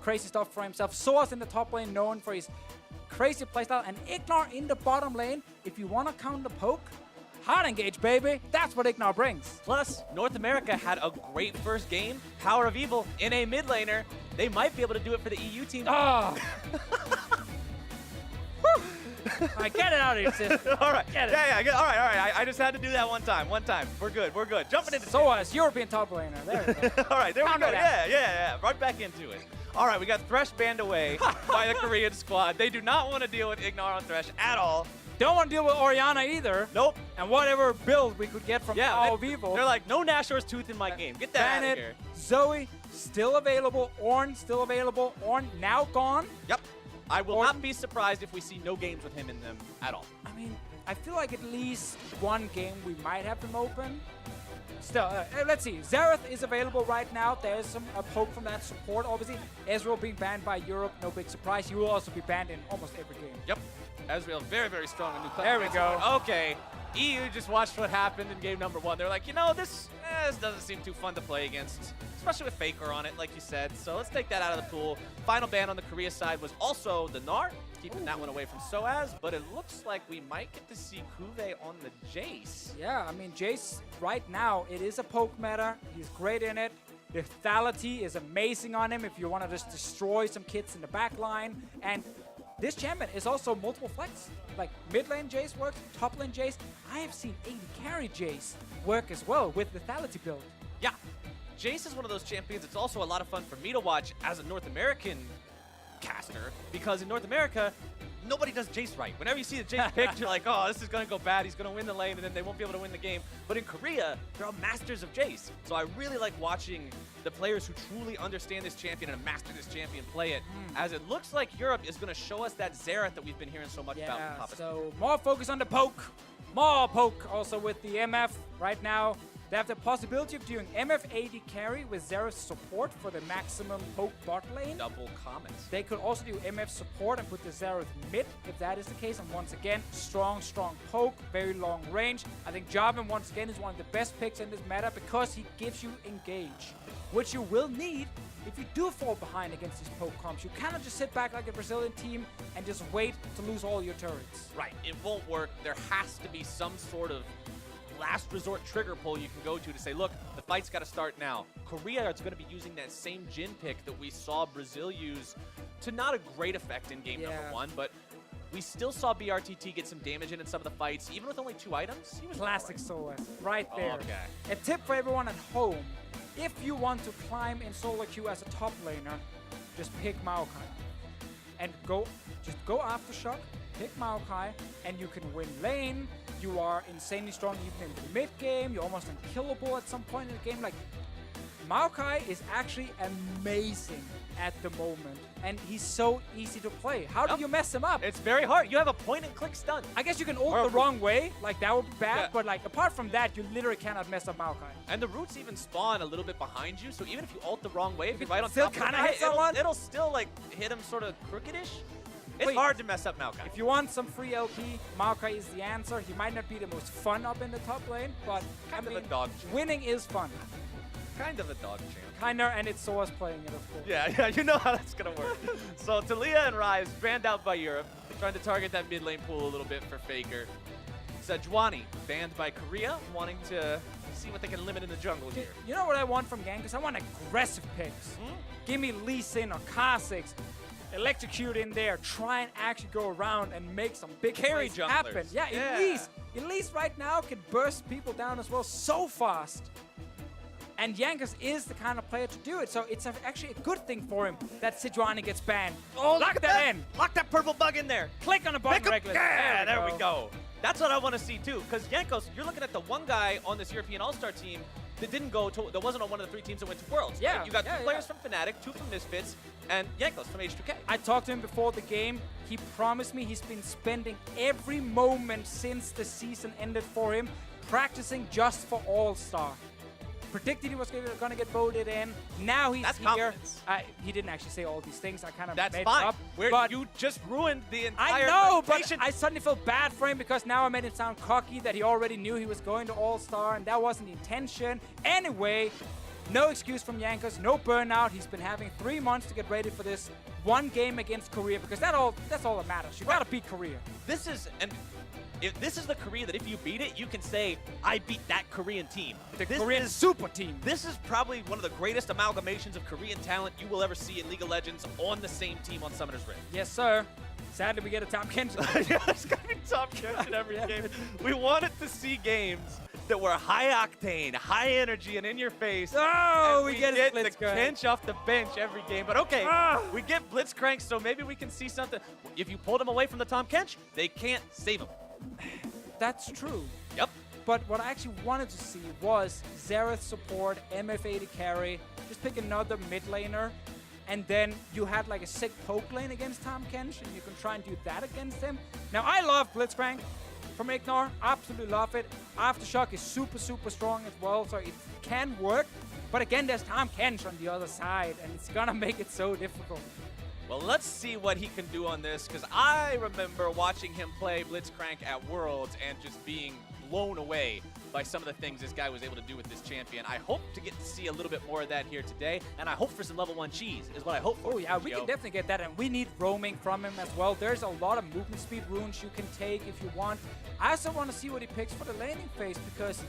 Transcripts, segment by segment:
crazy stuff for himself. Soaz in the top lane, known for his crazy playstyle, and Ignar in the bottom lane. If you want to counter poke, hard engage, baby. That's what Ignar brings. Plus, North America had a great first game. Power of Evil in a mid laner. They might be able to do it for the EU team. Oh. All right, get it out of your system. All right. Get it. Yeah. All right. I just had to do that one time. We're good. Jumping into Soaz, European top laner. There we go. All right, there we Counter go. that. Yeah. Right back into it. All right, we got Thresh banned away by the Korean squad. They do not want to deal with Ignar on Thresh at all. Don't want to deal with Orianna either. Nope. And whatever build we could get from Power of Evil. They're like, no Nashor's Tooth in my game. Get that out of here. Zoe, still available. Ornn, still available. Ornn, now gone. Yep. I will not be surprised if we see no games with him in them at all. I mean, I feel like at least one game we might have him open. Still, let's see. Xerath is available right now. There's some poke from that support, obviously. Ezreal being banned by Europe, no big surprise. He will also be banned in almost every game. Yep. Ezreal, very, very strong in new class. There we go. Okay. EU just watched what happened in game number 1. They're like, you know, this doesn't seem too fun to play against, especially with Faker on it, like you said. So let's take that out of the pool. Final ban on the Korea side was also the Gnar, keeping that one away from Soaz. But it looks like we might get to see Kuve on the Jace. Yeah, I mean, Jace, right now, it is a poke meta. He's great in it. The lethality is amazing on him if you want to just destroy some kits in the back line. And this champion is also multiple flex. Like, mid lane Jace works, top lane Jace. I have seen AD carry Jace work as well with the lethality build. Yeah. Jace is one of those champions. It's also a lot of fun for me to watch as a North American caster, because in North America, nobody does Jace right. Whenever you see the Jace picked, you're like, oh, this is going to go bad. He's going to win the lane, and then they won't be able to win the game. But in Korea, they're all masters of Jace. So I really like watching the players who truly understand this champion and master this champion play it, as it looks like Europe is going to show us that Xerath that we've been hearing so much about from Papa. So more focus on the poke. More poke also with the MF right now. They have the possibility of doing MF AD carry with Xerath's support for the maximum poke bot lane. Double comments. They could also do MF support and put the Xerath mid if that is the case. And once again, strong poke, very long range. I think Jarvan once again is one of the best picks in this meta because he gives you engage, which you will need if you do fall behind against these poke comps. You cannot just sit back like a Brazilian team and just wait to lose all your turrets. Right, it won't work. There has to be some sort of last resort trigger pull you can go to say, look, the fight's got to start now. Korea is going to be using that same Jhin pick that we saw Brazil use to not a great effect in game number 1, but we still saw BRTT get some damage in some of the fights, even with only 2 items. He was classic Soaz, right there. Okay. A tip for everyone at home, if you want to climb in solo queue as a top laner, just pick Maokai. And just go Aftershock, pick Maokai, and you can win lane. You are insanely strong even in the mid game. You're almost unkillable at some point in the game. Like, Maokai is actually amazing at the moment, and he's so easy to play. How do you mess him up? It's very hard. You have a point-and-click stun. I guess you can ult the wrong way, like that would be bad, but like apart from that, you literally cannot mess up Maokai. And the roots even spawn a little bit behind you, so even if you ult the wrong way, if you're right on still top of the kinda guy, hit someone. it'll still like hit him sort of crookedish. It's hard to mess up Maokai. If you want some free LP, Maokai is the answer. He might not be the most fun up in the top lane, but kind of a dog champ. Winning is fun. Kind of a dog champ. Kinda, and it's Soaz playing it, of course. Yeah, you know how that's gonna work. So Talia and Rise banned out by Europe, trying to target that mid lane pool a little bit for Faker. Sejuani banned by Korea, wanting to see what they can limit in the jungle here. You know what I want from Gankus? I want aggressive picks. Give me Lee Sin or Kha'Zix. Electrocute in there, try and actually go around and make some big carry happen. Yeah, Elise right now can burst people down as well so fast. And Yankas is the kind of player to do it, so it's actually a good thing for him that Sejuani gets banned. Oh, lock that in! Lock that purple bug in there! Click on the button regularly. Yeah, there we go. That's what I want to see too, because Jankos, you're looking at the one guy on this European All-Star team that didn't go to, that wasn't on one of the 3 teams that went to Worlds. Yeah, right? You got 2 players from Fnatic, 2 from Misfits, and Jankos from H2K. I talked to him before the game. He promised me he's been spending every moment since the season ended for him practicing just for All-Star. Predicted he was going to get voted in. Now he's here. He didn't actually say all these things. I kind of made it up. But you just ruined the entire I know, but I suddenly feel bad for him because now I made it sound cocky that he already knew he was going to All-Star, and that wasn't the intention. Anyway, No excuse from Jankos, no burnout. He's been having 3 months to get ready for this one game against Korea, because that's all that matters. You gotta beat Korea. This is the Korea that if you beat it, you can say, I beat that Korean team. The Korean super team. This is probably one of the greatest amalgamations of Korean talent you will ever see in League of Legends on the same team on Summoner's Rift. Yes, sir. Sadly, we get a top Kenshin. Yeah, there's going to be top Kenshin every game. We wanted to see games that were high octane, high energy, and in your face. Oh, and we get the Kench off the bench every game. But okay, we get Blitzcrank, so maybe we can see something. If you pulled him away from the Tom Kench, they can't save him. That's true. Yep. But what I actually wanted to see was Xerath support, MF80 carry, just pick another mid laner, and then you had like a sick poke lane against Tom Kench, and you can try and do that against him. Now, I love Blitzcrank from Ignore. Absolutely love it. Aftershock is super, super strong as well, so it can work. But again, there's Tom Kench on the other side, and it's gonna make it so difficult. Well, let's see what he can do on this, because I remember watching him play Blitzcrank at Worlds and just being blown away by some of the things this guy was able to do with this champion. I hope to get to see a little bit more of that here today, and I hope for some level 1 cheese is what I hope for. Oh yeah, we can definitely get that, and we need roaming from him as well. There's a lot of movement speed runes you can take if you want. I also want to see what he picks for the laning phase, because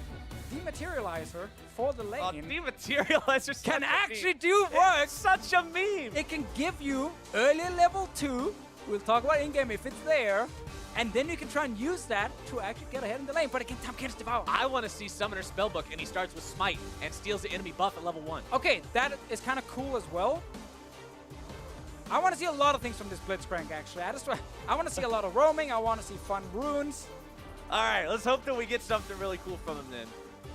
Dematerializer for the lane Dematerializer can actually do work. It's such a meme. It can give you early level 2. We'll talk about in-game if it's there. And then you can try and use that to actually get ahead in the lane. But again, Tom Kench Devour. I want to see Summoner Spellbook, and he starts with Smite and steals the enemy buff at level 1. Okay, that is kind of cool as well. I want to see a lot of things from this Blitzcrank, actually. I want to see a lot of roaming. I want to see fun runes. All right, let's hope that we get something really cool from him then.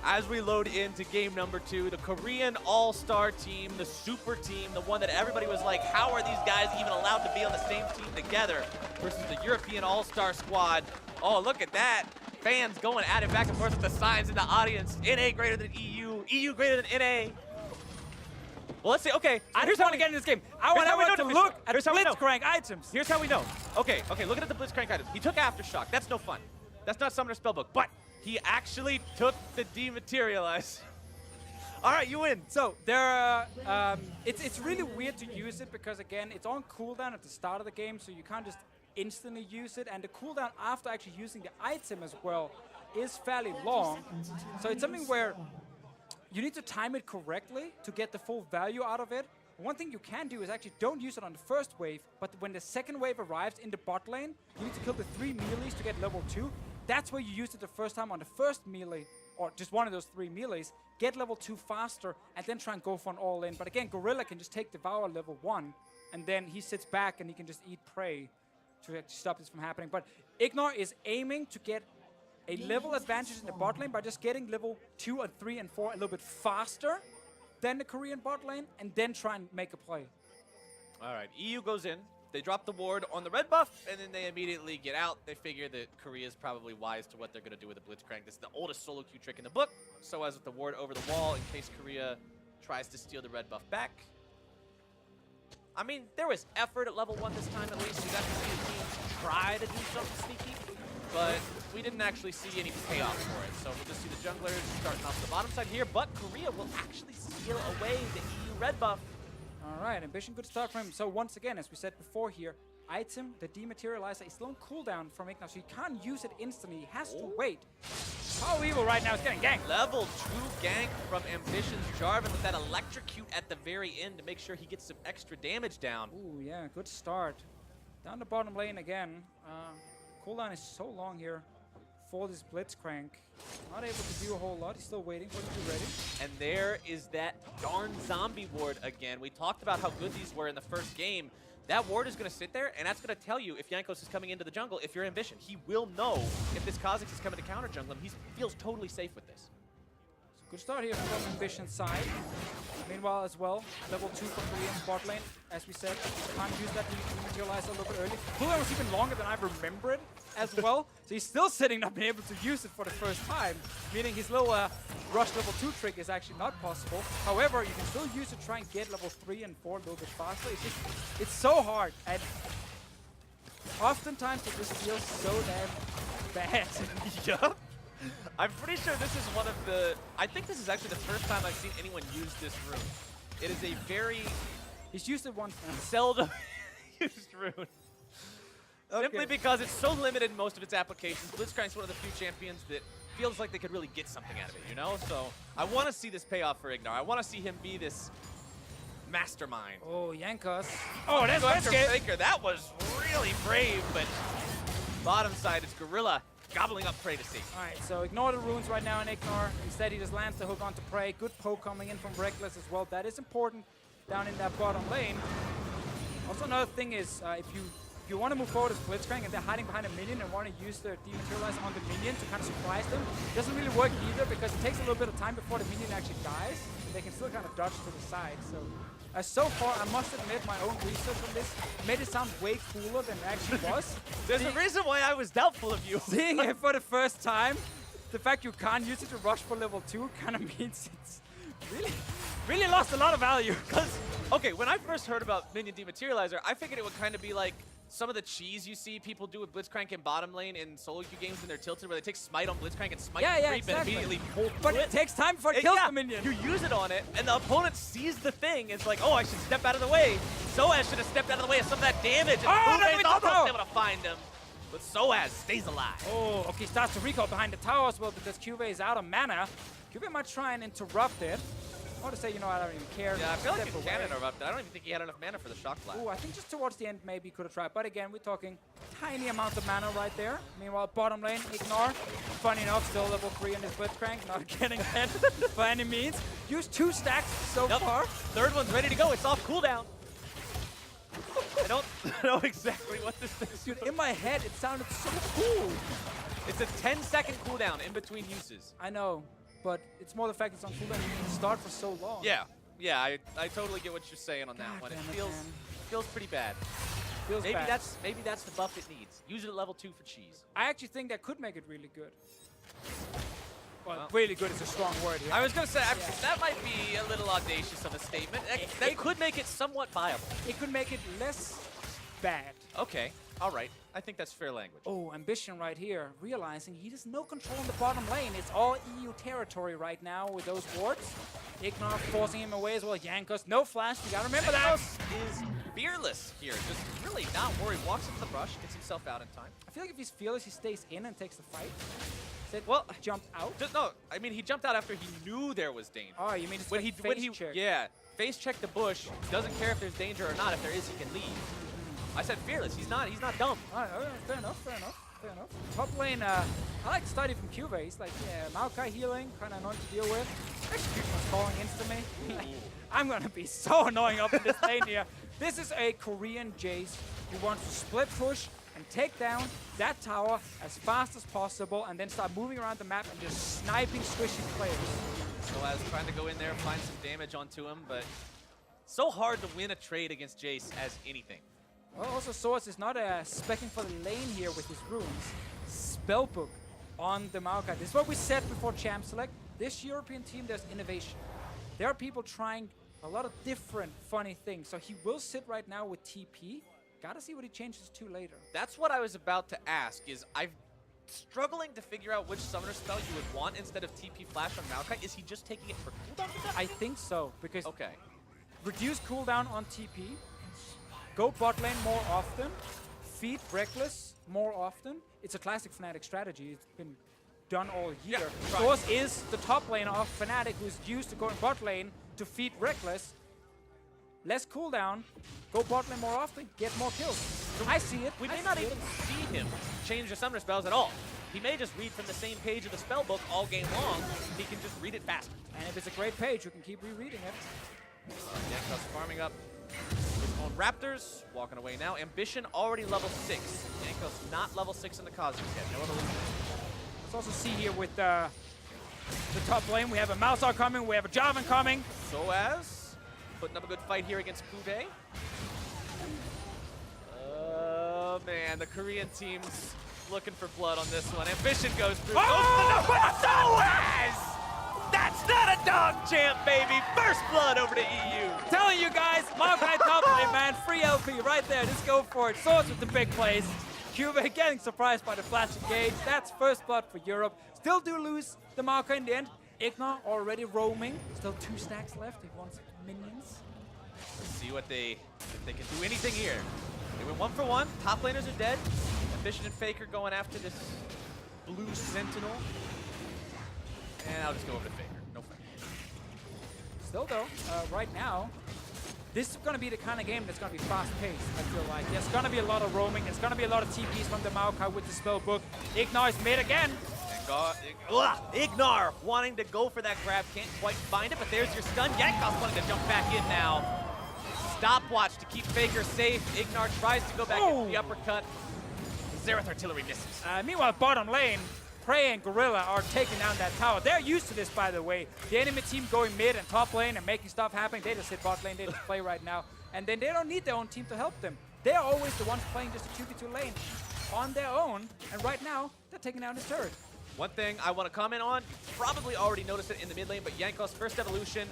As we load into game number 2, the Korean all-star team, the super team, the one that everybody was like, how are these guys even allowed to be on the same team together, versus the European all-star squad. Oh, look at that. Fans going at it back and forth with the signs in the audience. NA greater than EU, EU greater than NA. Well, let's see. Okay, I just want to get in this game. I want to look at Blitzcrank items. Here's how we know. Okay, looking at the Blitzcrank items. He took Aftershock. That's no fun. That's not Summoner Spellbook, but he actually took the Dematerialize. All right, you win. So there, it's really weird to use it, because again, it's on cooldown at the start of the game, so you can't just instantly use it. And the cooldown after actually using the item as well is fairly long. So it's something where you need to time it correctly to get the full value out of it. One thing you can do is actually don't use it on the first wave, but when the second wave arrives in the bot lane, you need to kill the 3 melees to get level 2. That's where you use it the first time on the first melee, or just one of those 3 melees, get level 2 faster, and then try and go for an all-in. But again, Gorilla can just take Devour level 1, and then he sits back and he can just eat prey to stop this from happening. But Ignore is aiming to get a level advantage in the bot lane by just getting level 2 and 3 and 4 a little bit faster than the Korean bot lane, and then try and make a play. All right, EU goes in. They drop the ward on the red buff, and then they immediately get out. They figure that Korea is probably wise to what they're going to do with the Blitzcrank. This is the oldest solo queue trick in the book. So as with the ward over the wall, in case Korea tries to steal the red buff back. I mean, there was effort at level 1 this time at least. We got to see the teams try to do something sneaky, but we didn't actually see any payoff for it. So we'll just see the junglers starting off the bottom side here, but Korea will actually steal away the EU red buff. All right, Ambition, good start from him. So once again, as we said before here, item, the Dematerializer, is still on cooldown from Ignore, so he can't use it instantly. He has to wait. Power Evil right now is getting ganked. Level 2 gank from Ambition's Jarvan with that electrocute at the very end to make sure he gets some extra damage down. Ooh, yeah, good start. Down the bottom lane again. Cooldown is so long here for this Blitzcrank. Not able to do a whole lot. He's still waiting for it to be ready. And there is that darn zombie ward again. We talked about how good these were in the first game. That ward is going to sit there, and that's going to tell you if Jankos is coming into the jungle. If you're Ambition, he will know if this Kha'Zix is coming to counter jungle him. He feels totally safe with this. So good start here from Ambition's side. Meanwhile, as well, level 2 for Korean bot lane. As we said, can't use that to materialize a little bit early. Cooldown was even longer than I remember it as well. So he's still sitting not being able to use it for the first time, meaning his little rush level 2 trick is actually not possible. However, you can still use it to try and get level 3 and 4 a little bit faster. It's so hard, and oftentimes it just feels so damn bad. Yup. I'm pretty sure this is one of the... I think this is actually the first time I've seen anyone use this rune. It is a very He's used it once now. seldom used rune. Simply because it's so limited in most of its applications. Blitzcrank's one of the few champions that feels like they could really get something out of it, you know? So I want to see this pay off for Ignar. I want to see him be this mastermind. Oh, Yankos. Oh, that's Faker. That was really brave, but bottom side, it's Gorilla gobbling up Prey to see. All right, so ignore the runes right now in Ignore. Instead, he just lands the hook onto Prey. Good poke coming in from Reckless as well. That is important down in that bottom lane. Also, another thing is, if you want to move forward as Blitzcrank and they're hiding behind a minion and want to use their dematerialize on the minion to kind of surprise them, it doesn't really work either because it takes a little bit of time before the minion actually dies. They can still kind of dodge to the side. So far, I must admit, my own research on this made it sound way cooler than it actually was. There's a reason why I was doubtful of you. Seeing it for the first time, the fact you can't use it to rush for level 2 kind of means it's really lost a lot of value. Because, okay, when I first heard about Minion Dematerializer, I figured it would kind of be like some of the cheese you see people do with Blitzcrank in bottom lane in solo queue games when they're tilted, where they take Smite on Blitzcrank and Smite creep and immediately pull But through it takes time before it kills the minion. You use it on it, and the opponent sees the thing. It's like, oh, I should step out of the way. Soaz should have stepped out of the way of some of that damage, and Uwe's almost able to find him. But Soaz stays alive. Oh, okay, starts to recall behind the tower as well because Cuvee is out of mana. Cuvee might try and interrupt it. I want to say, you know, I don't even care. Yeah, I feel like he can interrupt. I don't even think he had enough mana for the shock blast. Oh, I think just towards the end maybe could have tried. But again, we're talking tiny amount of mana right there. Meanwhile, bottom lane, Ignore. Funny enough, still level 3 in his Blitzcrank. Not getting hit by any means. Used 2 stacks so far. Third one's ready to go. It's off cooldown. I don't know exactly what this thing is. Dude, in my head, it sounded so cool. It's a 10-second cooldown in between uses. I know. But it's more the fact it's on cooldown. You can start for so long. Yeah, I totally get what you're saying on that one. It feels pretty bad. Maybe bad. Maybe that's the buff it needs. Use it at level 2 for cheese. I actually think that could make it really good. Well, really good is a strong word here. I was gonna say that might be a little audacious of a statement. That could make it somewhat viable. It could make it less bad. Okay, all right. I think that's fair language. Oh, Ambition right here, realizing he has no control in the bottom lane. It's all EU territory right now with those wards. Ignore forcing him away as well. Yankos, no flash. You gotta remember that. Is fearless here. Just really not worried. Walks into the brush, gets himself out in time. I feel like if he's fearless, he stays in and takes the fight. Well, jumped out. No, I mean he jumped out after he knew there was danger. Oh, you mean when he face checked the bush. Doesn't care if there's danger or not. If there is, he can leave. I said fearless. He's not dumb. Fair enough. Top lane, I like the study from Cuvee. He's like, yeah, Maokai healing, kind of annoying to deal with. Execution was calling insta me. I'm gonna be so annoying up in this lane here. This is a Korean Jace who wants to split push and take down that tower as fast as possible and then start moving around the map and just sniping squishy players. Soaz trying to go in there, find some damage onto him, but so hard to win a trade against Jace as anything. Well, also Soaz is not specking for the lane here with his runes. Spellbook on the Maokai. This is what we said before Champ Select. This European team, there's innovation. There are people trying a lot of different funny things. So he will sit right now with TP. Gotta see what he changes to later. That's what I was about to ask, is I'm struggling to figure out which summoner spell you would want instead of TP Flash on Maokai. Is he just taking it for cooldown? I think so, because reduce cooldown on TP, go bot lane more often, feed Reckless more often. It's a classic Fnatic strategy. It's been done all year. Yeah, Soaz is the top laner of Fnatic who's used to going bot lane to feed Reckless. Less cooldown, go bot lane more often, get more kills. I see it. We may not even see him change the summoner spells at all. He may just read from the same page of the spell book all game long. He can just read it faster. And if it's a great page, you can keep rereading it. Yankos farming up his own Raptors, walking away now. Ambition already level 6. Yankos not level 6 in the Cosmos yet. No evolution. Let's also see here with the top lane, we have a Mausar coming, we have a Jarvan coming. Soaz putting up a good fight here against Cuvee. Oh man, the Korean team's looking for blood on this one. Ambition goes through. Oh! Soaz! That's not a dog champ, baby! First blood over to EU! Telling you guys, Maokai top lane, man. Free LP right there. Just go for it. Swords with the big plays. Cube getting surprised by the flash engage. That's first blood for Europe. Still do lose the marker in the end. Ignar already roaming. Still 2 stacks left. He wants minions. Let's see what if they can do anything here. They went 1 for 1. Top laners are dead. Ambition and Faker going after this blue Sentinel. And I'll just go over to Faker. No Faker. Still though, right now, this is going to be the kind of game that's going to be fast-paced, I feel like. There's going to be a lot of roaming. There's going to be a lot of TPs from the Maokai with the spell book. Ignar is mid again. Ignar wanting to go for that grab. Can't quite find it, but there's your stun. Yankov's wanting to jump back in now. Stopwatch to keep Faker safe. Ignar tries to go back into the uppercut. Xerath Artillery misses. Meanwhile, bottom lane, Prey and Gorilla are taking down that tower. They're used to this, by the way. The enemy team going mid and top lane and making stuff happen. They just hit bot lane, they just play right now. And then they don't need their own team to help them. They're always the ones playing just a 2v2 lane on their own. And right now, they're taking down his turret. One thing I want to comment on, you probably already noticed it in the mid lane, but Yankov's first evolution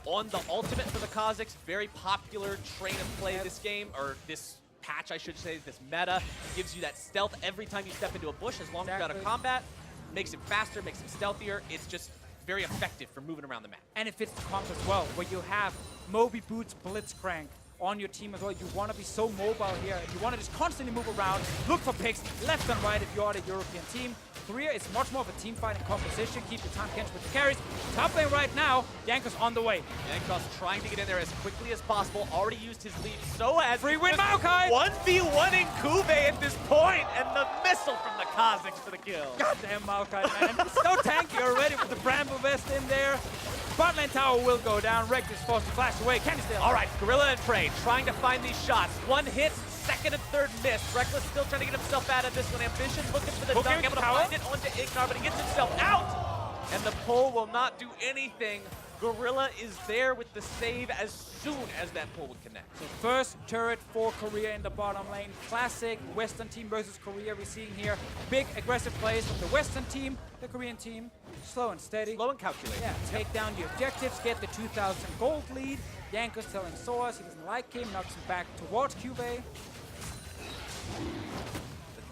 on the ultimate for the Kazakhs, very popular train of play this game, or this patch, I should say, this meta. Gives you that stealth every time you step into a bush, as long as you're out of combat. Makes it faster, makes it stealthier. It's just very effective for moving around the map. And it fits the comp as well, where you have Moby Boots Blitzcrank on your team as well. You want to be so mobile here. You want to just constantly move around, look for picks left and right if you are the European team. Korea is much more of a team fighting composition. Keep the time catch with the carries. Top lane right now, Yankov's on the way. Yankov's trying to get in there as quickly as possible. Already used his lead so as free win Maokai! 1v1ing Kube at this point, and the missile from the Kazakhs for the kill. Goddamn Maokai, man. So tanky already with the Bramble Vest in there. Bot lane tower will go down. Rekt is forced to flash away. Can he stay alive? All right, Gorilla and Prey trying to find these shots. One hit, second and third miss. Reckless still trying to get himself out of this one. Ambition looking for the dunk, able to find it onto Ignar, but he gets himself out. And the pull will not do anything. Gorilla is there with the save as soon as that pull would connect. So first turret for Korea in the bottom lane. Classic Western team versus Korea we're seeing here. Big aggressive plays from the Western team, the Korean team. Slow and steady. Slow and calculated. Yeah, take down the objectives, get the 2,000 gold lead. Yankov's telling Soas he doesn't like him, knocks him back towards Cube. But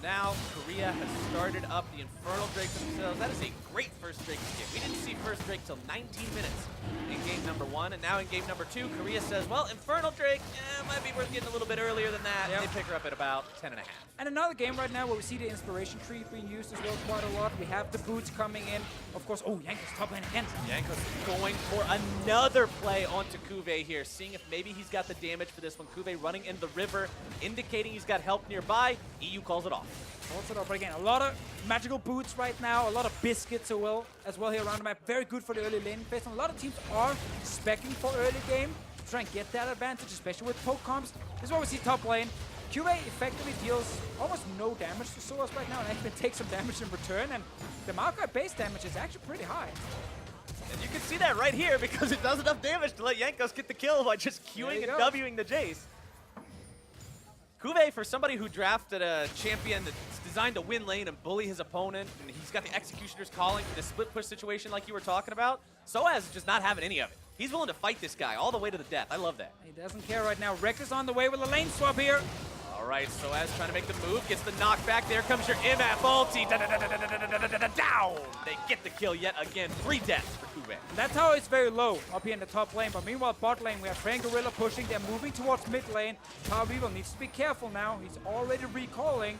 now Korea has started up the Infernal Drake themselves. That is a great first Drake to get. We didn't see first Drake till 19 minutes in game number 1, and now in game number 2, Korea says, well, Infernal Drake might be worth getting a little bit earlier than that. Yep. They pick her up at about 10.5. And another game right now where we see the inspiration tree being used as well quite a lot. We have the boots coming in. Of course, Yankov's top lane again. Yankov's going for another play onto Kuve here, seeing if maybe he's got the damage for this one. Kuve running in the river, indicating he's got help nearby. EU calls it off. But again, a lot of magical boots right now, a lot of biscuits as well here around the map. Very good for the early lane phase. And a lot of teams are speccing for early game to try and get that advantage, especially with poke comps. This is what we see top lane. QA effectively deals almost no damage to Soas right now and actually takes some damage in return. And the Maokai base damage is actually pretty high. And you can see that right here because it does enough damage to let Yankovs get the kill by just Qing and Wing the Jace. Kuve, for somebody who drafted a champion that's designed to win lane and bully his opponent, and he's got the Executioner's calling for the split push situation like you were talking about, Soaz is just not having any of it. He's willing to fight this guy all the way to the death. I love that. He doesn't care right now. Rekt is on the way with a lane swap here. All right, Soaz trying to make the move, gets the knockback. There comes your MF ulti. Down! They get the kill yet again. 3 deaths for Kuve. And that tower is very low up here in the top lane, but meanwhile bot lane we have Prey and Gorilla pushing. They're moving towards mid lane. Power Weevil needs to be careful now. He's already recalling.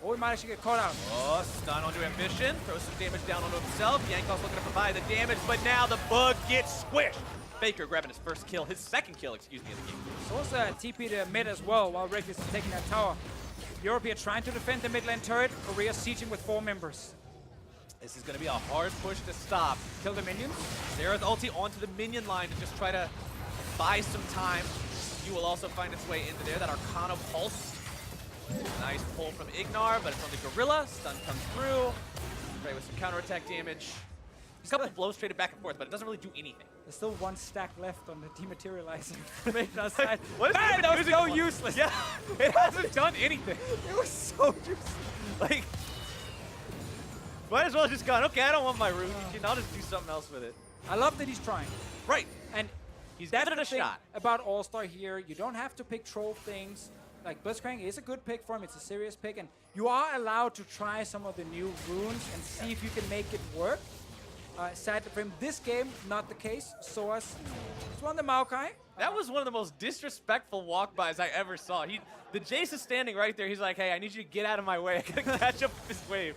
Or he might actually get caught out. Oh, stun onto Ambition. Throws some damage down onto himself. Yankov's looking to provide the damage, but now the bug gets squished. Faker grabbing his first kill, his second kill, excuse me, in the game. Sosa TP to mid as well while Rekt is taking that tower. Europe here trying to defend the mid lane turret. Korea sieging with 4 members. This is going to be a hard push to stop. Kill the minions. Xerath ulti onto the minion line to just try to buy some time. You will also find its way into there. That Arcana Pulse. Nice pull from Ignar, but it's on the Gorilla. Stun comes through. Prey with some counterattack damage. A couple blows traded back and forth, but it doesn't really do anything. There's still 1 stack left on the dematerializing formation outside. What is that was so useless. Yeah, it hasn't done anything. It was so useless. Like, might as well just gone, okay, I don't want my rune. I'll just do something else with it. I love that he's trying. Right. And he's that's giving it a the thing shot. About All-Star here, you don't have to pick troll things. like Blitzcrank is a good pick for him. It's a serious pick, and you are allowed to try some of the new runes and see if you can make it work. Sadly for him, this game, not the case. Soaz just won the Maokai. That was one of the most disrespectful walk-bys I ever saw. The Jace is standing right there. He's like, hey, I need you to get out of my way. I gotta catch up with this wave.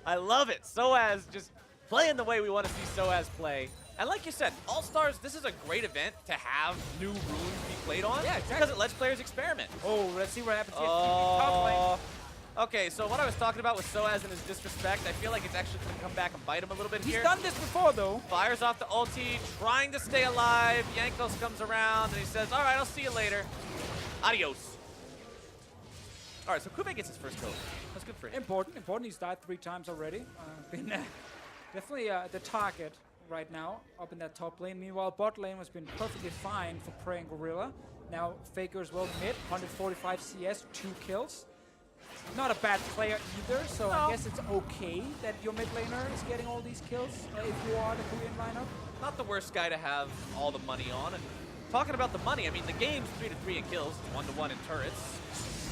I love it. Soaz just playing the way we want to see Soaz play. And like you said, All-Stars, this is a great event to have new runes be played on. Yeah, exactly. Because it lets players experiment. Oh, let's see what happens here. Oh. Okay, so what I was talking about with Soaz and his disrespect, I feel like it's actually going to come back and bite him a little bit He's here. done this before, though. Fires off the ulti, trying to stay alive. Jankos comes around and he says, all right, I'll see you later. Adios. All right, so Kube gets his first kill. That's good for him. Important. He's died 3 times already. Been definitely the target right now up in that top lane. Meanwhile, bot lane has been perfectly fine for Prey and Gorilla. Now Faker as well mid, 145 CS, 2 kills. Not a bad player either, so I guess it's okay that your mid laner is getting all these kills if you are the Korean lineup. Not the worst guy to have all the money on. And talking about the money, I mean, the game's 3-3 in kills, 1-1 in turrets.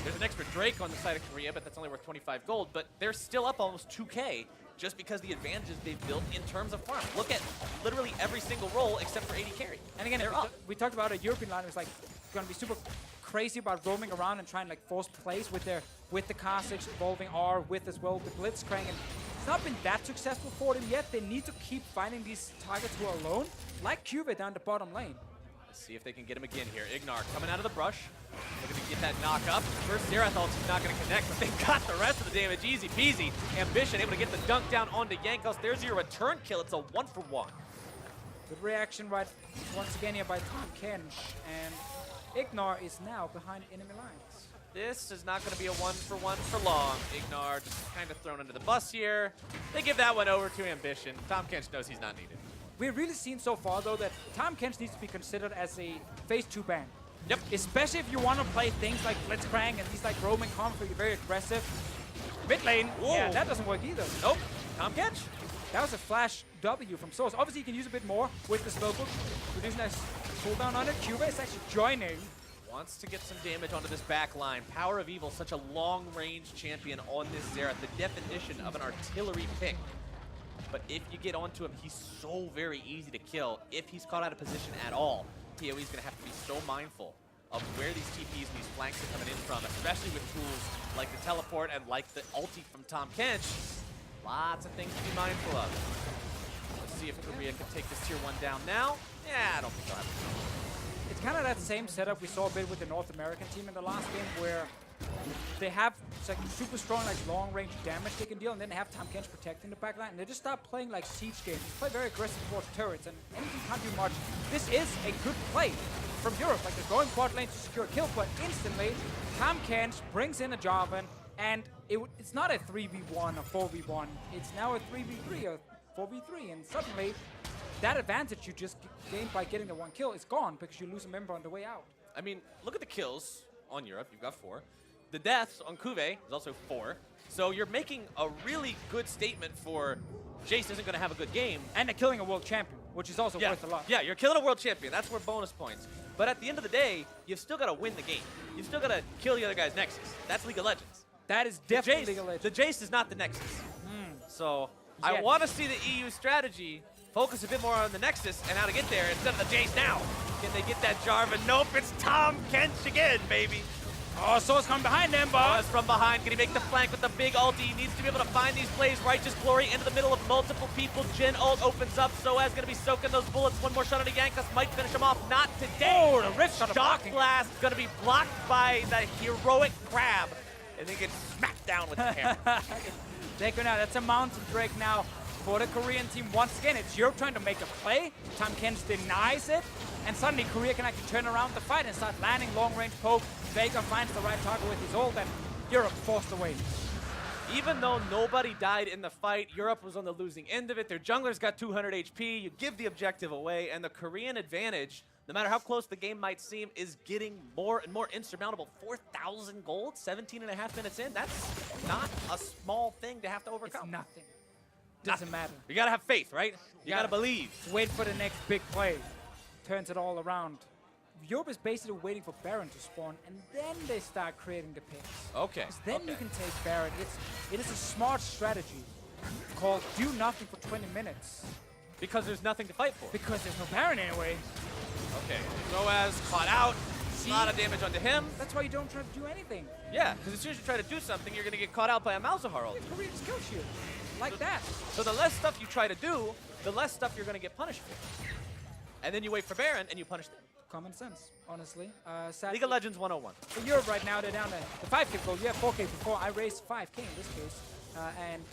There's an extra Drake on the side of Korea, but that's only worth 25 gold. But they're still up almost 2K just because the advantages they've built in terms of farm. Look at literally every single role except for AD carry. And again, we talked about a European lineup is like going to be super crazy about roaming around and trying to like force plays with the Kha'Zix evolving R with as well the Blitzcrank, and it's not been that successful for them yet. They need to keep finding these targets who are alone, like Cube down the bottom lane. Let's see if they can get him again here. Ignar coming out of the brush, looking to get that knock up. First Xerath ulti's not going to connect, but they got the rest of the damage easy peasy. Ambition able to get the dunk down onto Jankos. There's your return kill. It's a 1-for-1. Good reaction right once again here by Tom Kench, and Ignar is now behind enemy lines. This is not going to be a 1-for-1 for long. Ignar just kind of thrown under the bus here. They give that one over to Ambition. Tom Kench knows he's not needed. We've really seen so far, though, that Tom Kench needs to be considered as a phase 2 ban. Yep. Especially if you want to play things like Blitzcrank and these like roaming conflict, very aggressive. Mid lane, yeah, that doesn't work either. Nope. Tom Kench. That was a flash W from Source. Obviously, you can use a bit more with the slowpoke. Reducing that cooldown on it. Cube is actually joining. Wants to get some damage onto this back line. Power of Evil, such a long-range champion on this Xerath. The definition of an artillery pick. But if you get onto him, he's so very easy to kill. If he's caught out of position at all, PoE is going to have to be so mindful of where these TPs and these flanks are coming in from, especially with tools like the teleport and like the ulti from Tom Kench. Lots of things to be mindful of. Let's see if Korea can take this tier 1 down now. Yeah, I don't think so. It's kind of that same setup we saw a bit with the North American team in the last game, where they have like super strong, like long-range damage they can deal, and then they have Tom Kench protecting the backline, and they just start playing like siege games. They play very aggressive towards turrets, and anything can't do much. This is a good play from Europe. Like they're going bot lane to secure a kill, but instantly Tom Kench brings in a Jarvan, and it's not a 3v1 or 4v1. It's now a 3v3 or 4v3, and suddenly that advantage you just gained by getting the 1 kill is gone because you lose a member on the way out. I mean, look at the kills on Europe. You've got 4. The deaths on Kuve is also 4. So you're making a really good statement for Jace isn't going to have a good game. And they're killing a world champion, which is also worth a lot. Yeah, you're killing a world champion. That's worth bonus points. But at the end of the day, you've still got to win the game. You've still got to kill the other guy's Nexus. That's League of Legends. That is definitely League of The Legends. Jace is not the Nexus. So Yeah. I want to see the EU strategy focus a bit more on the Nexus and how to get there instead of the Jace now. Can they get that Jarvan? Nope, it's Tom Kench again, baby. Oh, Source coming behind them, but From behind, can he make the flank with the big ulti? He needs to be able to find these plays. Righteous Glory into the middle of multiple people. Jin ult opens up. Soaz going to be soaking those bullets. One more shot at Jankos might finish him off. Not today. Oh, the Rift shot Shock Blast going to be blocked by the heroic Crab. And then gets smacked down with the hammer. taken out. That's a Mountain Drake now for the Korean team. Once again, it's Europe trying to make a play. Tom Kench denies it. And suddenly Korea can actually turn around the fight and start landing long-range poke. Faker finds the right target with his ult, and Europe forced away. Even though nobody died in the fight, Europe was on the losing end of it. Their jungler's got 200 HP. You give the objective away, and the Korean advantage, no matter how close the game might seem, is getting more and more insurmountable. 4,000 gold, 17 and a half minutes in. That's not a small thing to have to overcome. It's nothing. Doesn't matter. You gotta have faith, right? You gotta believe. Wait for the next big play. Turns it all around. Europe is basically waiting for Baron to spawn, and then they start creating the picks. Okay. 'Cause then you can take Baron. It is a smart strategy called do nothing for 20 minutes. Because there's nothing to fight for. Because there's no Baron anyway. Okay. Soaz caught out. A lot of damage onto him. That's why you don't try to do anything. Yeah, because as soon as you try to do something, you're going to get caught out by a Malzahar ult. Korea just kills you. Like that. So the less stuff you try to do, the less stuff you're going to get punished for. And then you wait for Baron and you punish them. Common sense, honestly. Sadly, League of Legends 101. for Europe right now, they're down to the 5k goal. You have 4k before. I raised 5k in this case. And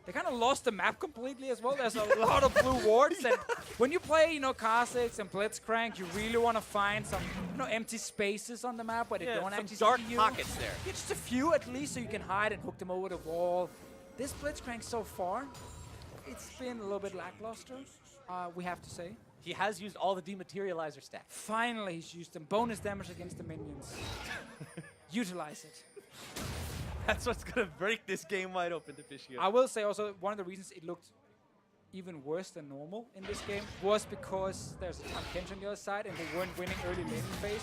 they kind of lost the map completely as well. There's a lot of blue wards. And when you play, Kha'Zix and Blitzcrank, you really want to find some, empty spaces on the map where they don't some actually dark see you. pockets there. Yeah, just a few at least, so you can hide and hook them over the wall. This Blitzcrank so far, it's been a little bit lackluster, we have to say. He has used all the dematerializer stacks. Finally, he's used them. Bonus damage against the minions. Utilize it. That's what's going to break this game wide open to Fishy. I will say also, one of the reasons it looked even worse than normal in this game was because there's a ton of Kench on the other side and they weren't winning early laning phase.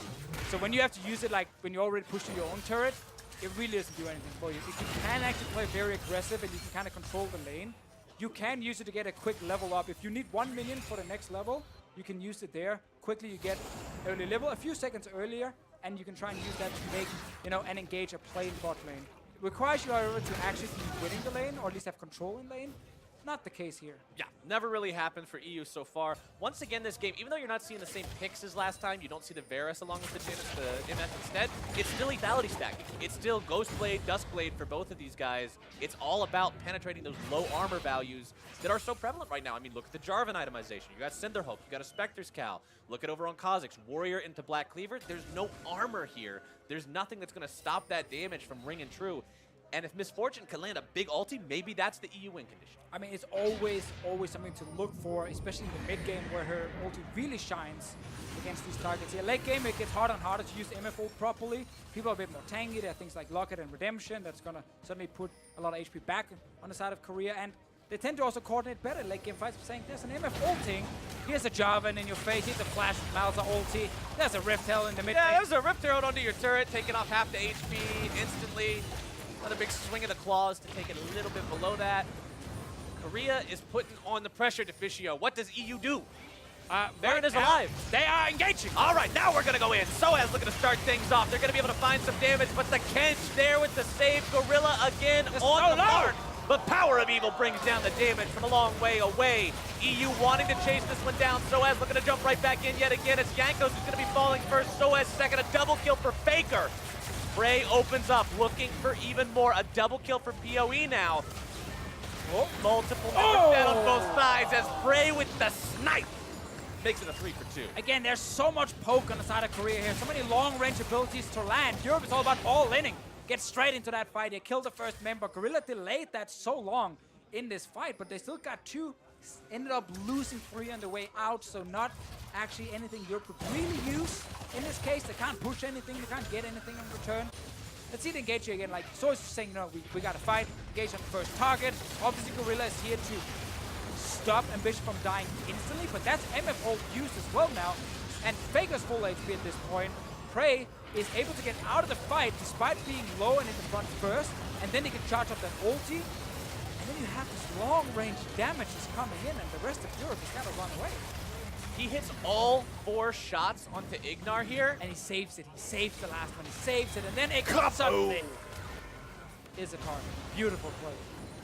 So when you have to use it like when you're already pushing your own turret, it really doesn't do anything for you. If you can actually play very aggressive and you can kind of control the lane, you can use it to get a quick level up. If you need 1 minion for the next level, you can use it there. Quickly you get early level, a few seconds earlier, and you can try and use that to make, and engage a play in bot lane. It requires you, however, to actually be winning the lane, or at least have control in lane. Not the case here. Yeah, never really happened for EU so far. Once again, this game, even though you're not seeing the same picks as last time, you don't see the Varus along with the MF instead, it's still lethality stacking. It's still Ghostblade, Duskblade for both of these guys. It's all about penetrating those low armor values that are so prevalent right now. I mean, look at the Jarvan itemization. You got Cinderhulk, you got a Spectre's Cowl. Look at over on Kha'Zix, Warrior into Black Cleaver. There's no armor here. There's nothing that's going to stop that damage from ringing true. And if Misfortune can land a big ulti, maybe that's the EU win condition. I mean, it's always something to look for, especially in the mid game where her ulti really shines against these targets. Yeah, late game it gets harder and harder to use MF ult properly. People are a bit more tanky. There are things like Locket and Redemption that's gonna suddenly put a lot of HP back on the side of Korea, and they tend to also coordinate better in late game fights, saying there's an MF ulting, here's a Jarvan in your face, here's a Flash Malza ulti, there's a Rift Hell in the mid game. Yeah, there's a Rift Herald onto your turret, taking off half the HP instantly. Another big swing of the claws to take it a little bit below that. Korea is putting on the pressure to Fiscio. What does EU do? Baron is alive. They are engaging. All right, now we're going to go in. Soaz looking to start things off. They're going to be able to find some damage, but the Kench there with the save. Gorilla again on the mark. But Power of Evil brings down the damage from a long way away. EU wanting to chase this one down. Soaz looking to jump right back in yet again. It's Jankos who's going to be falling first. Soaz second. A double kill for Faker. Frey opens up, looking for even more. A double kill for PoE now. Oh, multiple members down on both sides as Frey with the snipe makes it a 3 for 2. Again, there's so much poke on the side of Korea here. So many long-range abilities to land. Europe is all about all-inning. Get straight into that fight. They killed the first member. Gorilla delayed that so long in this fight, but they still got 2. Ended up losing 3 on the way out, so not actually anything Europe could really use. In this case, they can't push anything, they can't get anything in return. Let's see the engage here again. Like, so it's saying, we gotta fight, engage on the first target. Obviously, Gorilla is here to stop Ambition from dying instantly, but that's MF ult used as well now. And Faker's full HP at this point. Prey is able to get out of the fight despite being low and in the front first, and then he can charge up that ulti. And then you have this long-range damage is coming in, and the rest of Europe is gotta run away. He hits all 4 shots onto Ignar here. And he saves it. He saves the last one. He saves it. And then it comes up. Is a target. Beautiful play.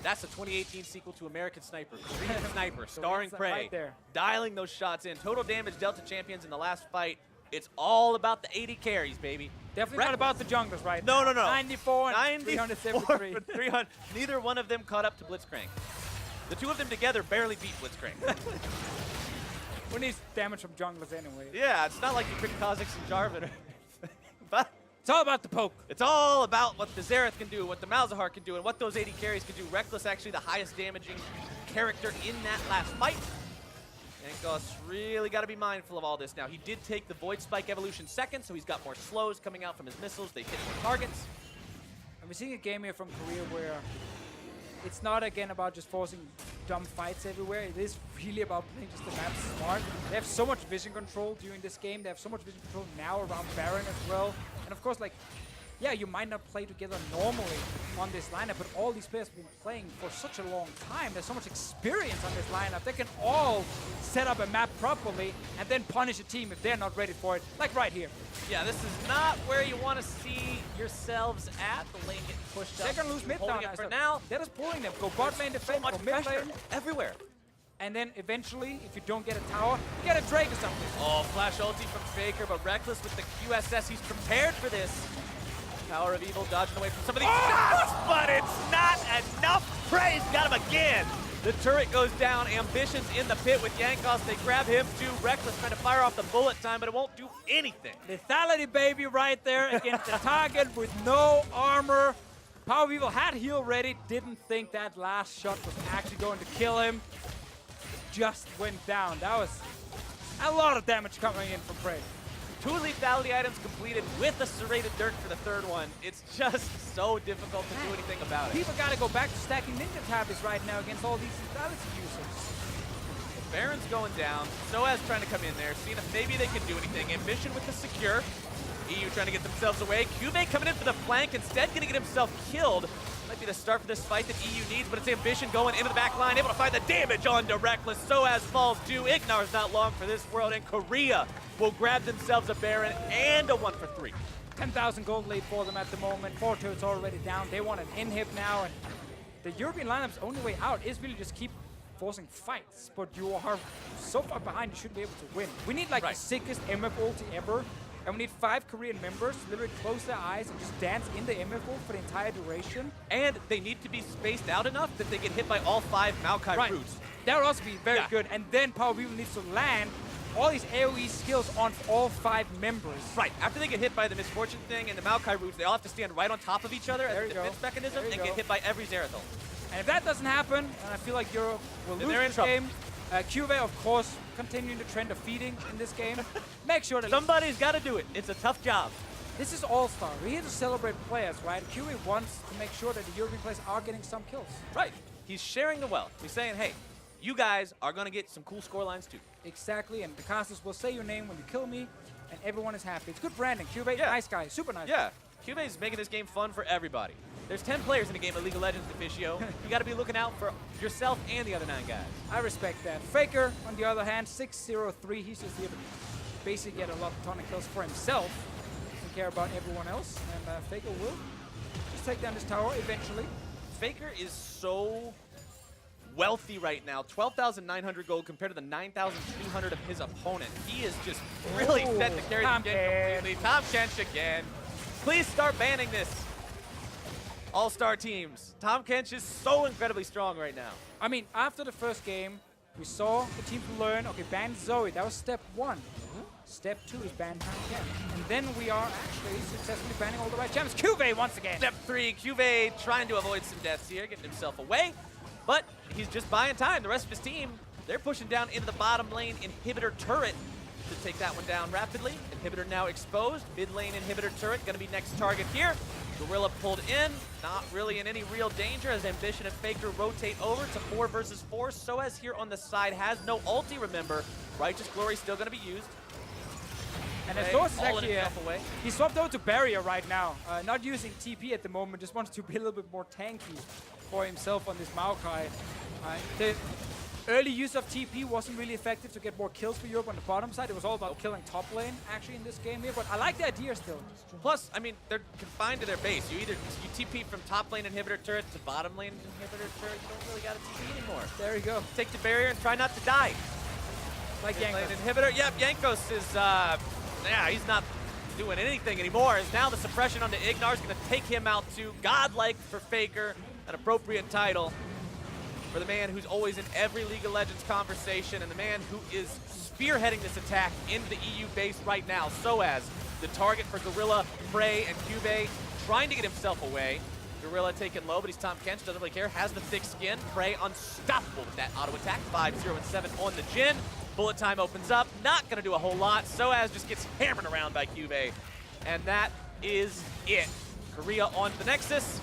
That's the 2018 sequel to American Sniper. Korean Sniper, starring Korean Prey. right there. Dialing those shots in. Total damage dealt to champions in the last fight. It's all about the 80 carries, baby. Definitely not about the junglers, right? No, no, no. 94 and 373. 300. Neither one of them caught up to Blitzcrank. The two of them together barely beat Blitzcrank. Who needs damage from junglers anyway? Yeah, it's not like you pick Kha'Zix and Jarvan. But it's all about the poke. It's all about what the Xerath can do, what the Malzahar can do, and what those 80 carries can do. Reckless actually the highest damaging character in that last fight. Jankos really got to be mindful of all this now. He did take the Void Spike evolution second, so he's got more slows coming out from his missiles. They hit more targets. And we're seeing a game here from Korea where it's not, again, about just forcing dumb fights everywhere. It is really about playing just the map smart. They have so much vision control during this game. They have so much vision control now around Baron as well. And of course, like, yeah, you might not play together normally on this lineup, but all these players have been playing for such a long time. There's so much experience on this lineup. They can all set up a map properly and then punish a team if they're not ready for it, like right here. Yeah, this is not where you want to see yourselves at. The lane getting pushed up. They're gonna lose mid Holding down it for now. They're just pulling them. Go bot lane defend, go mid lane. Everywhere. And then eventually, if you don't get a tower, you get a Drake or something. Oh, flash ulti from Faker, but Reckless with the QSS. He's prepared for this. Power of Evil dodging away from some of these shots, but it's not enough. Prey's got him again. The turret goes down. Ambition's in the pit with Yankos. They grab him too. Reckless trying to fire off the bullet time, but it won't do anything. Lethality, baby, right there against the target with no armor. Power of Evil had heal ready. Didn't think that last shot was actually going to kill him. Just went down. That was a lot of damage coming in from Prey. 2 lethality items completed with a serrated Dirk for the third one. It's just so difficult to do anything about it. People gotta go back to stacking ninja tabbies right now against all these lethality users. Baron's going down. Soaz trying to come in there, seeing if maybe they can do anything. Ambition with the secure. EU trying to get themselves away. Cuvee coming in for the flank, instead gonna get himself killed. Might be the start for this fight that EU needs, but it's Ambition going into the back line, able to find the damage onto Reckless. Soaz falls too. Ignar's not long for this world, and Korea will grab themselves a Baron and a 1 for 3. 10,000 gold lead for them at the moment. 4 turrets already down. They want an inhib now, and the European lineup's only way out is really just keep forcing fights. But you are so far behind, you should be able to win. We need like the sickest MF ulti ever, and we need 5 Korean members to literally close their eyes and just dance in the MF ult for the entire duration. And they need to be spaced out enough that they get hit by all 5 Maokai roots. That would also be very good. And then Power of Evil needs to land all these AoE skills on all 5 members. Right, after they get hit by the Misfortune thing and the Maokai roots, they all have to stand right on top of each other as a defense mechanism and get hit by every Zerathol. And if that doesn't happen, and I feel like Europe will lose this game, Cuvee, of course, continuing the trend of feeding in this game. Make sure that somebody's got to do it. It's a tough job. This is All-Star. We're here to celebrate players, right? Cuvee wants to make sure that the European players are getting some kills. Right. He's sharing the wealth. He's saying, hey, you guys are going to get some cool score lines too. Exactly, and the casters will say your name when you kill me, and everyone is happy. It's good branding. Cuvee, nice guy, super nice. Yeah, Cuvee is making this game fun for everybody. There's 10 players in a game of League of Legends, Deficio. You got to be looking out for yourself and the other 9 guys. I respect that. Faker, on the other hand, 603. He's just here to basically get a ton of kills for himself. Doesn't care about everyone else, and Faker will just take down this tower eventually. Faker is so wealthy right now. 12,900 gold compared to the 9,200 of his opponent. He is just really set to carry the game completely. Tom Kench again. Please start banning this. All-star teams. Tom Kench is so incredibly strong right now. I mean, after the first game, we saw the teams learn, okay, ban Zoe. That was step 1. Step 2 is ban Tom Kench. And then we are actually successfully banning all the right champs. Cuvee once again. Step 3, Cuvee trying to avoid some deaths here, getting himself away. But he's just buying time. The rest of his team, they're pushing down into the bottom lane inhibitor turret to take that one down rapidly. Inhibitor now exposed. Mid lane inhibitor turret going to be next target here. Gorilla pulled in, not really in any real danger as Ambition and Faker rotate over to 4 versus 4. Soaz here on the side has no ulti, remember. Righteous Glory still going to be used. And as Thor's actually, he swapped over to Barrier right now. Not using TP at the moment, just wants to be a little bit more tanky for himself on this Maokai. The early use of TP wasn't really effective to get more kills for Europe on the bottom side. It was all about killing top lane, actually, in this game here. But I like the idea still. Plus, I mean, they're confined to their base. You TP from top lane inhibitor turret to bottom lane inhibitor turret. You don't really got a TP anymore. There you go. Take the barrier and try not to die. Like Yankos. Inhibitor. Yep, Yankos is, yeah, he's not doing anything anymore. As now the suppression onto Ignar is going to take him out too. Godlike for Faker, an appropriate title for the man who's always in every League of Legends conversation and the man who is spearheading this attack into the EU base right now. Soaz, the target for Gorilla, Prey, and Cuvee, trying to get himself away. Gorilla taken low, but he's Tom Kench, doesn't really care, has the thick skin. Prey unstoppable with that auto attack, 5-0 and 7 on the Jhin. Bullet time opens up, not gonna do a whole lot. Soaz just gets hammered around by Cuvee. And that is it. Korea on the Nexus.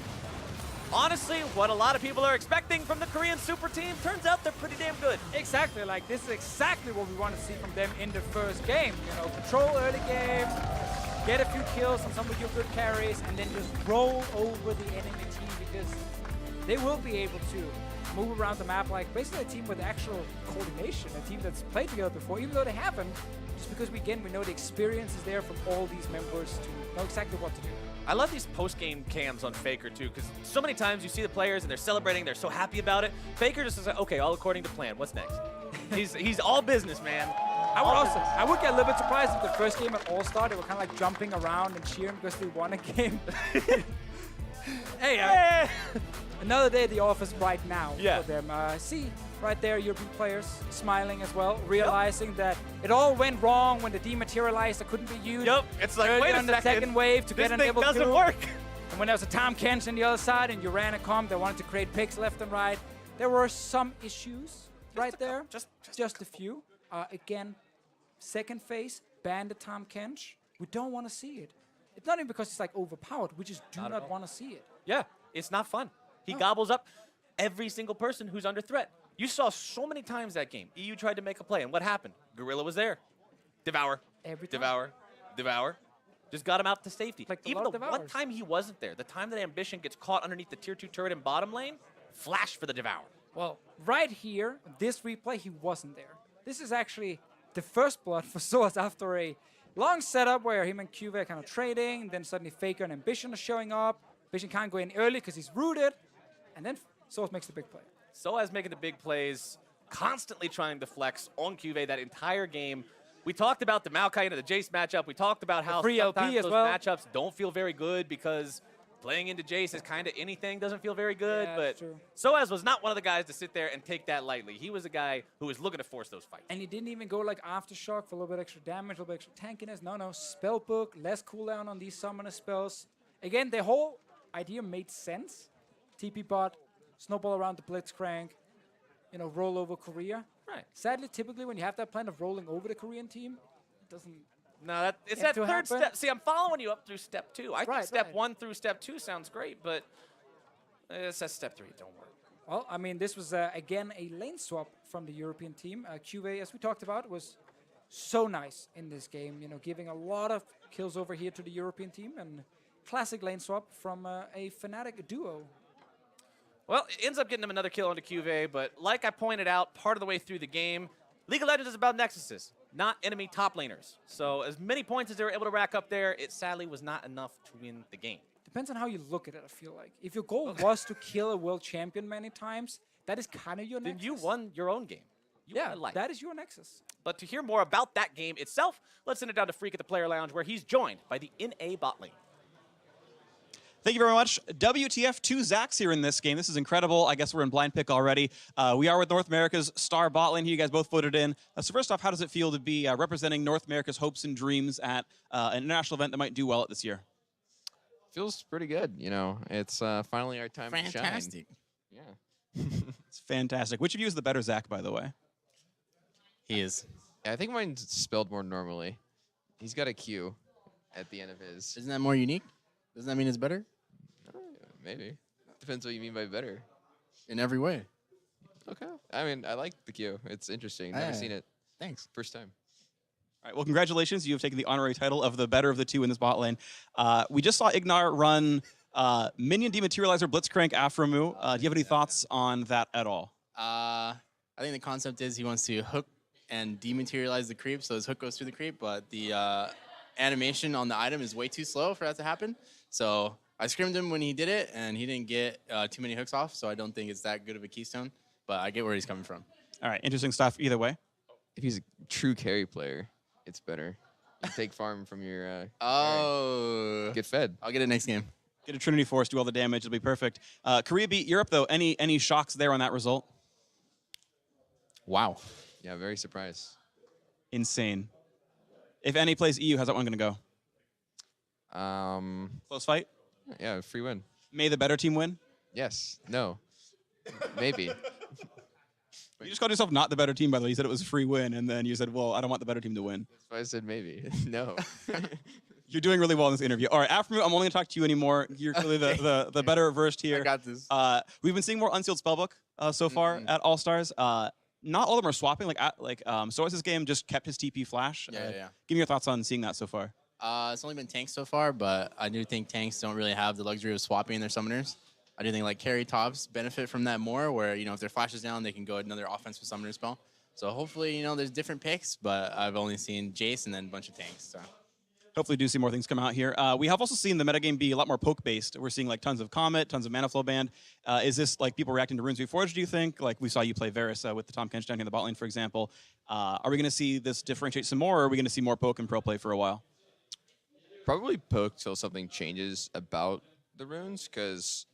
honestly, what a lot of people are expecting from the Korean super team, turns out they're pretty damn good. Exactly, like this is exactly what we want to see from them in the first game. You know, control early game, get a few kills on some of your good carries, and then just roll over the enemy team because they will be able to move around the map like basically a team with actual coordination, a team that's played together before, even though they haven't, just because we know the experience is there from all these members to know exactly what to do. I love these post-game cams on Faker, too, because so many times you see the players and they're celebrating, they're so happy about it. Faker just is like, okay, all according to plan. What's next? he's all business, man. I would get a little bit surprised if the first game at All-Star, they were kind of like jumping around and cheering because they won a game. Hey, another day at the office right now for them. See, right there, European players smiling as well, realizing that it all went wrong when the dematerializer couldn't be used. Yep, it's like, wait a on the second wave to get an able doesn't kill. work. And when there was a Tom Kench on the other side and you ran a comp, they wanted to create picks left and right. There were some issues right there, just a few. Again, second phase, ban the Tom Kench. We don't want to see it. It's not even because it's like overpowered. We just do not want to see it. Yeah, it's not fun. He gobbles up every single person who's under threat. You saw so many times that game. EU tried to make a play, and what happened? Gorilla was there. Devour. Every time. Devour. Devour. Just got him out to safety. Like Even the one time he wasn't there, the time that Ambition gets caught underneath the tier 2 turret in bottom lane, flash for the Devour. Well, right here, this replay, he wasn't there. This is actually the first blood for Source after a long setup where him and QV are kind of trading, then suddenly Faker and Ambition are showing up. Ambition can't go in early because he's rooted, and then Source makes the big play. Soaz making the big plays, constantly trying to flex on QV that entire game. We talked about the Maokai and the Jace matchup. We talked about how sometimes those matchups don't feel very good because playing into Jace is kind of anything, doesn't feel very good. Yeah, but true. Soaz was not one of the guys to sit there and take that lightly. He was a guy who was looking to force those fights. And he didn't even go like Aftershock for a little bit extra damage, a little bit extra tankiness. No, Spellbook, less cooldown on these summoner spells. Again, the whole idea made sense. TP bot, snowball around the Blitzcrank, you know, roll over Korea. Right. Sadly, typically when you have that plan of rolling over the Korean team, it doesn't. No, it's that third step. See, I'm following you up through step 2. I think step 1 through step 2 sounds great, but it's that step 3. Don't worry. Well, I mean, this was, again, a lane swap from the European team. QA, as we talked about, was so nice in this game, you know, giving a lot of kills over here to the European team, and classic lane swap from a Fnatic duo. Well, it ends up getting him another kill onto QV, but like I pointed out, part of the way through the game, League of Legends is about nexuses, not enemy top laners. So as many points as they were able to rack up there, it sadly was not enough to win the game. Depends on how you look at it, I feel like. If your goal was to kill a world champion many times, that is kind of your nexus. Then you won your own game. You won life. That is your nexus. But to hear more about that game itself, let's send it down to Freak at the Player Lounge, where he's joined by the NA bot lane. Thank you very much. WTF 2 Zax here in this game. This is incredible. I guess we're in blind pick already. We are with North America's star bot lane here. You guys both voted in. So first off, how does it feel to be representing North America's hopes and dreams at an international event that might do well at this year? Feels pretty good, you know. It's finally our time to shine. Fantastic. Yeah. It's fantastic. Which of you is the better Zach, by the way? He is. I think mine's spelled more normally. He's got a Q at the end of his. Isn't that more unique? Doesn't that mean it's better? Maybe. Depends what you mean by better. In every way. Okay. I mean, I like the Q. It's interesting. Never seen it. Thanks. First time. All right, well, congratulations. You have taken the honorary title of the better of the two in this bot lane. We just saw Ignar run Minion Dematerializer Blitzcrank Aframu. Do you have any thoughts on that at all? I think the concept is he wants to hook and dematerialize the creep, so his hook goes through the creep, but the animation on the item is way too slow for that to happen. So I screamed him when he did it, and he didn't get too many hooks off, so I don't think it's that good of a keystone, but I get where he's coming from. All right, interesting stuff either way. If he's a true carry player, it's better. You take farm from your Oh. get fed. I'll get it next game. Get a Trinity Force, do all the damage, it'll be perfect. Korea beat Europe, though. Any shocks there on that result? Wow. Yeah, very surprised. Insane. If any plays EU, how's that one going to go? Close fight? Yeah, free win. May the better team win? Yes. No. Maybe. You just called yourself not the better team, by the way. You said it was a free win, and then you said, well, I don't want the better team to win. That's why I said maybe. No. You're doing really well in this interview. All right, after I'm only gonna talk to you anymore. You're clearly the better versed here. I got this. We've been seeing more unsealed spellbook so far at All Stars. Not all of them are swapping. Source's game just kept his TP flash. Yeah. Give me your thoughts on seeing that so far. It's only been tanks so far, but I do think tanks don't really have the luxury of swapping their summoners. I do think like carry tops benefit from that more, where if their flash is down, they can go another offensive summoner spell. So hopefully, there's different picks, but I've only seen Jace and then a bunch of tanks. So. Hopefully do see more things come out here. We have also seen the metagame be a lot more poke-based. We're seeing like tons of Comet, tons of Mana Flow Band. Is this like people reacting to Runes Reforged, do you think? Like we saw you play Varus with the Tom Kench down here in the bot lane, for example. Are we going to see this differentiate some more, or are we going to see more poke and pro play for a while? Probably poke till something changes about the runes, because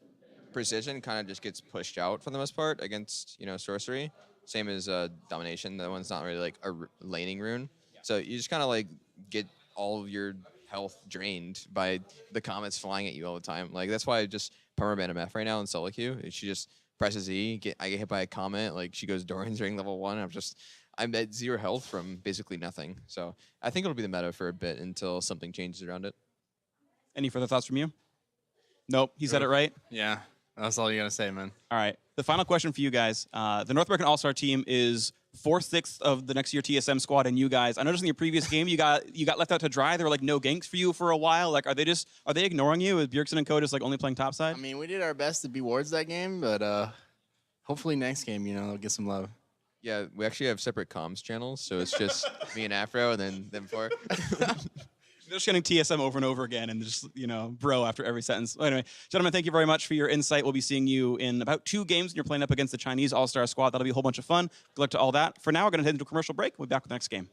precision kind of just gets pushed out for the most part against sorcery. Same as domination. That one's not really like a laning rune. So you just kind of like get all of your health drained by the comets flying at you all the time. Like that's why I just permaban MF right now in solo queue. She just presses E, I get hit by a comet, like she goes Doran's during level 1. I'm at 0 health from basically nothing. So I think it'll be the meta for a bit until something changes around it. Any further thoughts from you? Nope, he said it right. Yeah, that's all you gotta say, man. All right, the final question for you guys. The North American All-Star team is 4/6 of the next year TSM squad, and you guys, I noticed in your previous game you got left out to dry. There were like no ganks for you for a while. Like, are they ignoring you? Is Bjergsen and Co just like only playing topside? I mean, we did our best to be wards that game, but hopefully next game, they'll get some love. Yeah, we actually have separate comms channels, so it's just me and Afro, and then them 4. They're just getting TSM over and over again and just, bro after every sentence. Well, anyway, gentlemen, thank you very much for your insight. We'll be seeing you in about 2 games, and you're playing up against the Chinese All-Star squad. That'll be a whole bunch of fun. Good luck to all that. For now, we're going to head into a commercial break. We'll be back with the next game.